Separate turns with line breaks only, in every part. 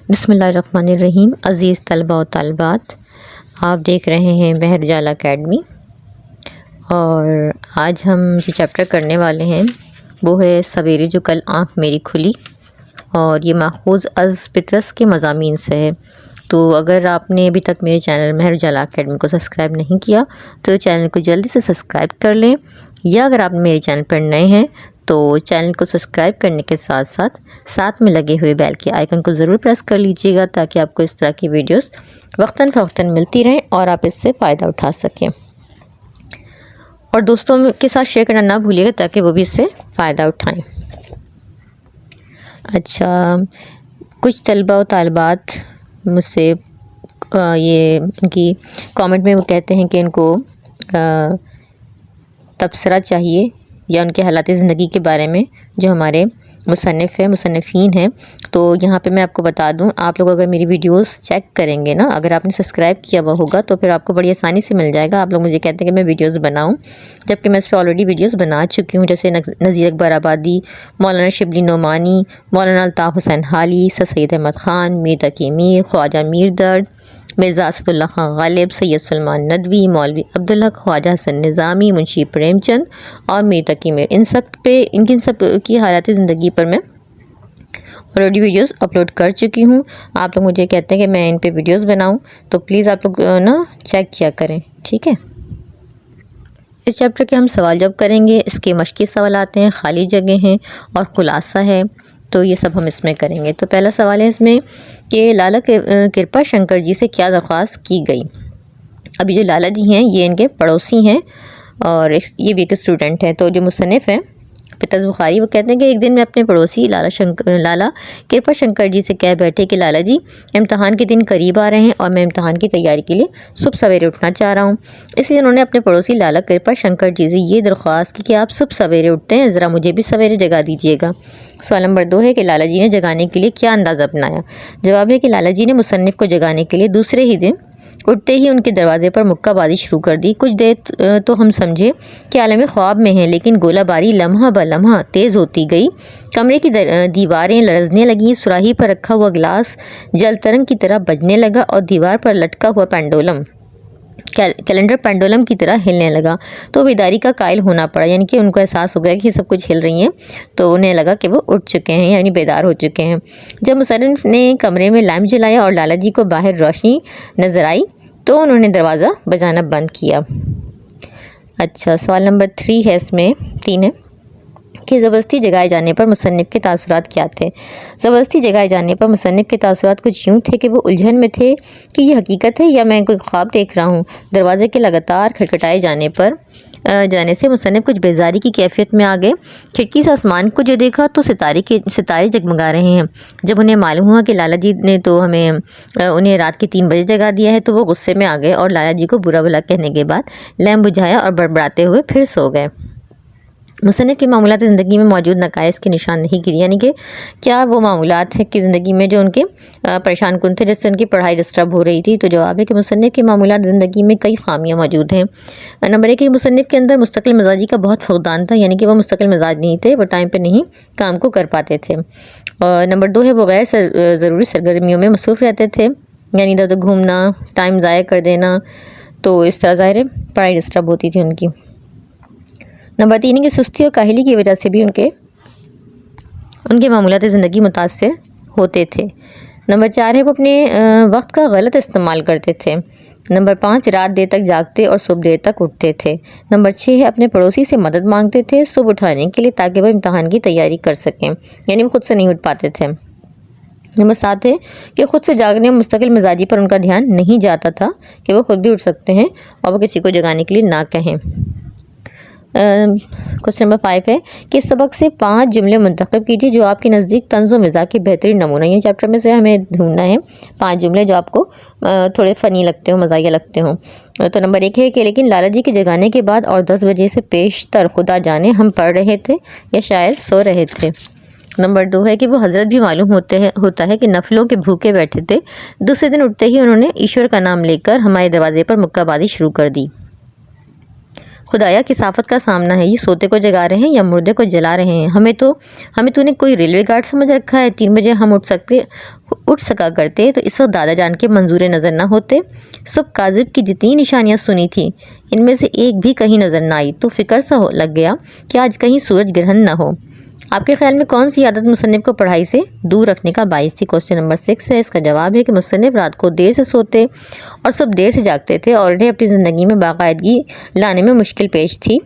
بسم اللہ الرحمن الرحیم۔ عزیز طلباء و طالبات، آپ دیکھ رہے ہیں مہر اجالا اکیڈمی، اور آج ہم جو چیپٹر کرنے والے ہیں وہ ہے سویرے جو کل آنکھ میری کھلی، اور یہ ماخوذ از پطرس کے مضامین سے ہے۔ تو اگر آپ نے ابھی تک میرے چینل مہر اجالا اکیڈمی کو سبسکرائب نہیں کیا تو چینل کو جلدی سے سبسکرائب کر لیں، یا اگر آپ میرے چینل پر نئے ہیں تو چینل کو سبسکرائب کرنے کے ساتھ ساتھ میں لگے ہوئے بیل کے آئیکن کو ضرور پریس کر لیجیے گا، تاکہ آپ کو اس طرح کی ویڈیوز وقتاً فوقتاً ملتی رہیں اور آپ اس سے فائدہ اٹھا سکیں، اور دوستوں کے ساتھ شیئر کرنا نہ بھولیے گا تاکہ وہ بھی اس سے فائدہ اٹھائیں۔ اچھا، کچھ طلباء و طالبات مجھ سے یہ ان کی کامنٹ میں وہ کہتے ہیں کہ ان کو تبصرہ چاہیے یا ان کے حالات زندگی کے بارے میں جو ہمارے مصنفین ہیں۔ تو یہاں پہ میں آپ کو بتا دوں، آپ لوگ اگر میری ویڈیوز چیک کریں گے نا، اگر آپ نے سبسکرائب کیا ہوا ہوگا تو پھر آپ کو بڑی آسانی سے مل جائے گا۔ آپ لوگ مجھے کہتے ہیں کہ میں ویڈیوز بناؤں، جبکہ میں اس پہ آلریڈی ویڈیوز بنا چکی ہوں، جیسے نذیر اکبر آبادی، مولانا شبلی نعمانی، مولانا الطاف حسین حالی، سر سید احمد خان، میر تقی میر، خواجہ میر درد، مرزا اسد اللہ خان غالب، سید سلمان ندوی، مولوی عبدالحق، خواجہ حسن نظامی، منشی پریم چند اور میر تقی میر، ان سب کی حالات زندگی پر میں آلریڈی ویڈیوز اپلوڈ کر چکی ہوں۔ آپ لوگ مجھے کہتے ہیں کہ میں ان پہ ویڈیوز بناؤں، تو پلیز آپ لوگ نا چیک کیا کریں، ٹھیک ہے۔ اس چیپٹر کے ہم سوال جواب کریں گے، اس کے مشقی سوالات ہیں، خالی جگہ ہیں اور خلاصہ ہے، تو یہ سب ہم اس میں کریں گے۔ تو پہلا سوال ہے اس میں کہ لالا کرپا شنکر جی سے کیا درخواست کی گئی؟ ابھی جو لالا جی ہیں یہ ان کے پڑوسی ہیں، اور یہ بھی ایک اسٹوڈنٹ ہے۔ تو جو مصنف ہیں پطرس بخاری، وہ کہتے ہیں کہ ایک دن میں اپنے پڑوسی لالا کرپا شنکر جی سے کہہ بیٹھے کہ لالا جی، امتحان کے دن قریب آ رہے ہیں اور میں امتحان کی تیاری کے لیے صبح سویرے اٹھنا چاہ رہا ہوں۔ اس لیے انہوں نے اپنے پڑوسی لالا کرپا شنکر جی سے یہ درخواست کی کہ آپ صبح سویرے اٹھتے ہیں، ذرا مجھے بھی سویرے جگا دیجیے گا۔ سوال نمبر 2 ہے کہ لالا جی نے جگانے کے لیے کیا انداز اپنایا؟ جواب ہے کہ لالا جی نے مصنف کو جگانے کے لیے دوسرے ہی دن اٹھتے ہی ان کے دروازے پر مکہ بازی شروع کر دی۔ کچھ دیر تو ہم سمجھے کہ عالم خواب میں ہیں، لیکن گولہ باری لمحہ بہ لمحہ تیز ہوتی گئی۔ کمرے کی دیواریں لرزنے لگیں، سراہی پر رکھا ہوا گلاس جل ترنگ کی طرح بجنے لگا، اور دیوار پر لٹکا ہوا پینڈولم کیلنڈر پینڈولم کی طرح ہلنے لگا۔ تو بیداری کا قائل ہونا پڑا، یعنی کہ ان کو احساس ہو گیا کہ سب کچھ ہل رہی ہیں، تو انہیں لگا کہ وہ اٹھ چکے ہیں، یعنی بیدار ہو چکے ہیں۔ جب مصنف نے کمرے میں لائم جلایا اور لالا جی کو باہر روشنی نظر آئی تو انہوں نے دروازہ بجانا بند کیا۔ اچھا، سوال نمبر 3 ہے، اس میں 3 ہے کہ زبردستی جگائے جانے پر مصنف کے تاثرات کیا تھے؟ زبردستی جگائے جانے پر مصنف کے تاثرات کچھ یوں تھے کہ وہ الجھن میں تھے کہ یہ حقیقت ہے یا میں کوئی خواب دیکھ رہا ہوں۔ دروازے کے لگاتار کھٹکھٹائے جانے سے مصنف کچھ بیزاری کی کیفیت میں آ گئے۔ کھڑکی سے آسمان کو جو دیکھا تو ستارے جگمگا رہے ہیں۔ جب انہیں معلوم ہوا کہ لالا جی نے تو انہیں رات کے 3 بجے جگا دیا ہے تو وہ غصے میں آ گئے، اور لالا جی کو برا بھلا کہنے کے بعد لیمپ بجھایا اور بڑبڑاتے ہوئے پھر سو گئے۔ مصنف کی معمولات زندگی میں موجود نقائص کے نشان نہیں گری، یعنی کہ کیا وہ معمولات ہیں کہ زندگی میں جو ان کے پریشان کن تھے، جس سے ان کی پڑھائی ڈسٹرب ہو رہی تھی؟ تو جواب ہے کہ مصنف کی معمولات زندگی میں کئی خامیاں موجود ہیں۔ نمبر 1 ہے کہ مصنف کے اندر مستقل مزاجی کا بہت فقدان تھا، یعنی کہ وہ مستقل مزاج نہیں تھے، وہ ٹائم پہ نہیں کام کو کر پاتے تھے۔ اور نمبر 2 ہے وہ غیر ضروری سرگرمیوں میں مصروف رہتے تھے، یعنی ادھر ادھر گھومنا، ٹائم ضائع کر دینا، تو اس طرح ظاہر ہے پڑھائی ڈسٹرب ہوتی تھی ان کی۔ نمبر 3 ہے کہ سستی اور کاہلی کی وجہ سے بھی ان کے معمولات زندگی متاثر ہوتے تھے۔ نمبر 4 ہے وہ اپنے وقت کا غلط استعمال کرتے تھے۔ نمبر 5 رات دیر تک جاگتے اور صبح دیر تک اٹھتے تھے۔ نمبر 6 ہے اپنے پڑوسی سے مدد مانگتے تھے صبح اٹھانے کے لیے، تاکہ وہ امتحان کی تیاری کر سکیں، یعنی وہ خود سے نہیں اٹھ پاتے تھے۔ نمبر 7 ہے کہ خود سے جاگنے اور مستقل مزاجی پر ان کا دھیان نہیں جاتا تھا کہ وہ خود بھی اٹھ سکتے ہیں اور وہ کسی کو جگانے کے لیے نہ کہیں۔ کوسچن نمبر 5 ہے کہ اس سبق سے 5 جملے منتخب کیجیے جو آپ کے نزدیک طنز و مزاح کے بہترین نمونہ، یہ چیپٹر میں سے ہمیں ڈھونڈنا ہے 5 جملے جو آپ کو تھوڑے فنی لگتے ہوں، مزاحیہ لگتے ہوں۔ تو نمبر 1 ہے کہ لیکن لالا جی کے جگانے کے بعد اور 10 بجے سے پیشتر خدا جانے ہم پڑھ رہے تھے یا شاید سو رہے تھے۔ نمبر 2 ہے کہ وہ حضرت بھی معلوم ہوتا ہے کہ نفلوں کے بھوکے بیٹھے تھے، دوسرے دن اٹھتے ہی انہوں نے ایشور کا نام لے کر ہمارے دروازے پر مکہ بازی شروع کر دی۔ خدایا کثافت کا سامنا ہے، یہ سوتے کو جگا رہے ہیں یا مردے کو جلا رہے ہیں؟ ہمیں تو نے کوئی ریلوے گارڈ سمجھ رکھا ہے؟ 3 بجے ہم اٹھ سکا کرتے تو اس وقت دادا جان کے منظور نظر نہ ہوتے۔ صبح کاذب کی جتنی نشانیاں سنی تھیں ان میں سے ایک بھی کہیں نظر نہ آئی تو فکر سا لگ گیا کہ آج کہیں سورج گرہن نہ ہو۔ آپ کے خیال میں کون سی عادت مصنف کو پڑھائی سے دور رکھنے کا باعث تھی؟ کوسچن نمبر 6 ہے، اس کا جواب ہے کہ مصنف رات کو دیر سے سوتے اور صبح دیر سے جاگتے تھے اور انہیں اپنی زندگی میں باقاعدگی لانے میں مشکل پیش تھی۔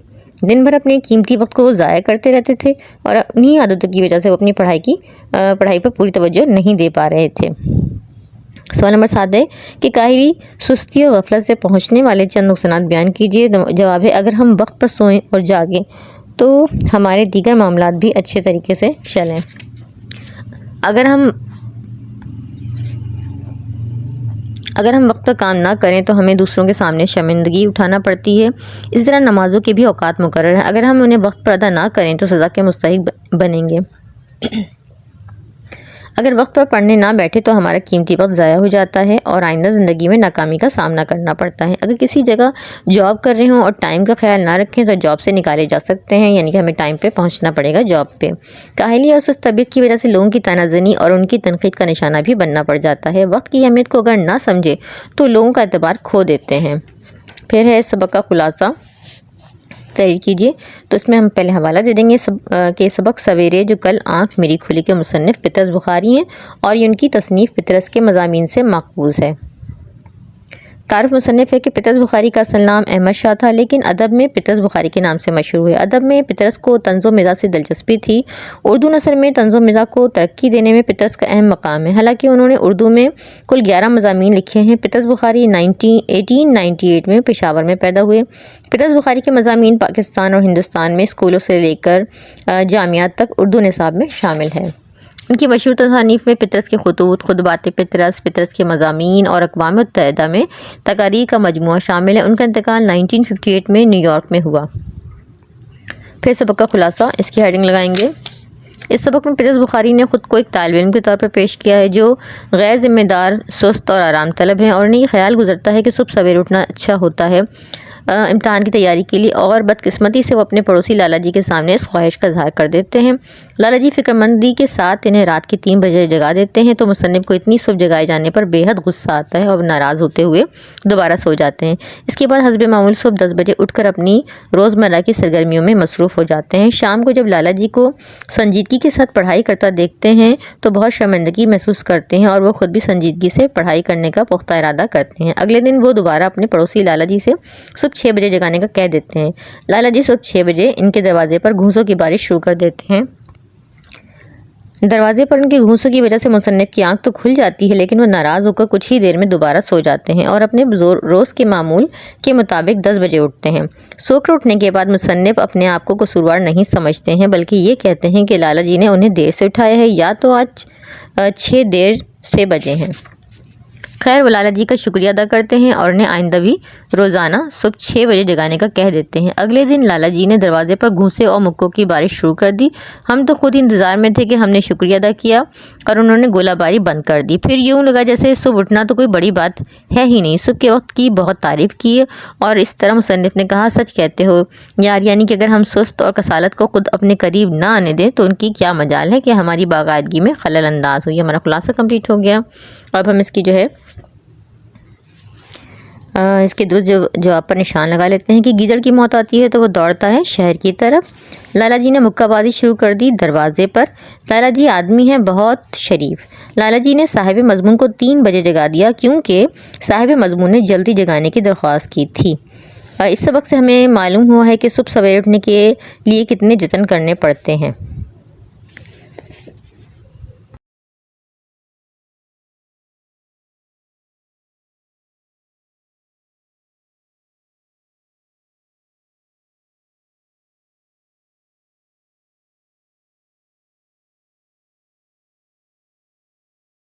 دن بھر اپنے قیمتی وقت کو ضائع کرتے رہتے تھے اور انہی عادتوں کی وجہ سے وہ اپنی پڑھائی پر پوری توجہ نہیں دے پا رہے تھے۔ سوال نمبر 7 ہے کہ کاہلی، سستی اور غفلت سے پہنچنے والے چند نقصانات بیان کیجیے۔ جواب ہے اگر ہم وقت پر سوئیں اور جاگیں تو ہمارے دیگر معاملات بھی اچھے طریقے سے چلیں۔ اگر ہم وقت پر کام نہ کریں تو ہمیں دوسروں کے سامنے شرمندگی اٹھانا پڑتی ہے۔ اس طرح نمازوں کے بھی اوقات مقرر ہیں، اگر ہم انہیں وقت پر ادا نہ کریں تو سزا کے مستحق بنیں گے۔ اگر وقت پر پڑھنے نہ بیٹھے تو ہمارا قیمتی وقت ضائع ہو جاتا ہے اور آئندہ زندگی میں ناکامی کا سامنا کرنا پڑتا ہے۔ اگر کسی جگہ جاب کر رہے ہوں اور ٹائم کا خیال نہ رکھیں تو جاب سے نکالے جا سکتے ہیں، یعنی کہ ہمیں ٹائم پہ پہنچنا پڑے گا جاب پہ۔ کاہلی اور سست طبیعت کی وجہ سے لوگوں کی طعنہ زنی اور ان کی تنقید کا نشانہ بھی بننا پڑ جاتا ہے۔ وقت کی اہمیت کو اگر نہ سمجھے تو لوگوں کا اعتبار کھو دیتے ہیں۔ پھر ہے سبق کا خلاصہ، تحریر کیجیے۔ تو اس میں ہم پہلے حوالہ دے دیں گے کہ سبق سویرے جو کل آنکھ میری کھلی کے مصنف پطرس بخاری ہیں اور یہ ان کی تصنیف پطرس کے مضامین سے ماخوذ ہے۔ تعارف مصنف ہے کہ پطرس بخاری کا اصل نام احمد شاہ تھا لیکن ادب میں پطرس بخاری کے نام سے مشہور ہوئے۔ ادب میں پطرس کو طنز و مزاح سے دلچسپی تھی۔ اردو نثر میں طنز و مزاح کو ترقی دینے میں پطرس کا اہم مقام ہے، حالانکہ انہوں نے اردو میں کل 11 مضامین لکھے ہیں۔ پطرس بخاری 1898 میں پشاور میں پیدا ہوئے۔ پطرس بخاری کے مضامین پاکستان اور ہندوستان میں اسکولوں سے لے کر جامعات تک اردو نصاب میں شامل ہے۔ ان کی مشہور تصانیف میں پطرس کے خطوط، خطبات پطرس، پطرس کے مضامین اور اقوام متحدہ میں تقاریر کا مجموعہ شامل ہے۔ ان کا انتقال 1958 میں نیو یارک میں ہوا۔ پھر سبق کا خلاصہ، اس کی ہیڈنگ لگائیں گے۔ اس سبق میں پطرس بخاری نے خود کو ایک طالب علم کے طور پر پیش کیا ہے جو غیر ذمہ دار، سست اور آرام طلب ہے، اور انہیں یہ خیال گزرتا ہے کہ صبح سویرے اٹھنا اچھا ہوتا ہے امتحان کی تیاری کے لیے، اور بدقسمتی سے وہ اپنے پڑوسی لالا جی کے سامنے اس خواہش کا اظہار کر دیتے ہیں۔ لالا جی فکر مندی کے ساتھ انہیں رات کے 3 بجے جگا دیتے ہیں تو مصنف کو اتنی صبح جگائے جانے پر بے حد غصہ آتا ہے اور ناراض ہوتے ہوئے دوبارہ سو جاتے ہیں۔ اس کے بعد حسب معمول صبح 10 بجے اٹھ کر اپنی روزمرہ کی سرگرمیوں میں مصروف ہو جاتے ہیں۔ شام کو جب لالا جی کو سنجیدگی کے ساتھ پڑھائی کرتا دیکھتے ہیں تو بہت شرمندگی محسوس کرتے ہیں اور وہ خود بھی سنجیدگی سے پڑھائی کرنے کا پختہ ارادہ کرتے ہیں۔ اگلے دن وہ دوبارہ اپنے پڑوسی لالا جی سے صبح 6 بجے جگانے کا کہہ دیتے ہیں۔ لالا جی صبح 6 بجے ان کے دروازے پر گھونسوں کی بارش شروع کر دیتے ہیں۔ دروازے پر ان کے گھونسوں کی وجہ سے مصنف کی آنکھ تو کھل جاتی ہے لیکن وہ ناراض ہو کر کچھ ہی دیر میں دوبارہ سو جاتے ہیں اور اپنے روز کے معمول کے مطابق 10 بجے اٹھتے ہیں۔ سو کر اٹھنے کے بعد مصنف اپنے آپ کو قصوروار نہیں سمجھتے ہیں بلکہ یہ کہتے ہیں کہ لالا جی نے انہیں دیر سے اٹھایا ہے یا تو آج 6 دیر سے بجے ہیں۔ خیر، وہ لالا جی کا شکریہ ادا کرتے ہیں اور انہیں آئندہ بھی روزانہ صبح 6 بجے جگانے کا کہہ دیتے ہیں۔ اگلے دن لالا جی نے دروازے پر گھونسے اور مکوں کی بارش شروع کر دی۔ ہم تو خود انتظار میں تھے کہ ہم نے شکریہ ادا کیا اور انہوں نے گولہ باری بند کر دی۔ پھر یوں لگا جیسے صبح اٹھنا تو کوئی بڑی بات ہے ہی نہیں۔ صبح کے وقت کی بہت تعریف کی اور اس طرح مصنف نے کہا، سچ کہتے ہو یار، یعنی کہ اگر ہم سست اور کسالت کو خود اپنے قریب نہ آنے دیں تو ان کی کیا مجال ہے کہ ہماری باقاعدگی میں خلل انداز ہو۔ یہ ہمارا خلاصہ کمپلیٹ ہو گیا۔ اب ہم اس کی اس کے درست جواب پر نشان لگا لیتے ہیں کہ گیدڑ کی موت آتی ہے تو وہ دوڑتا ہے شہر کی طرف۔ لالا جی نے مکہ بازی شروع کر دی دروازے پر۔ لالا جی آدمی ہیں بہت شریف۔ لالا جی نے صاحب مضمون کو 3 بجے جگا دیا کیونکہ صاحب مضمون نے جلدی جگانے کی درخواست کی تھی۔ اس سبق سے ہمیں معلوم ہوا ہے کہ صبح سویرے اٹھنے کے لیے کتنے جتن کرنے پڑتے ہیں۔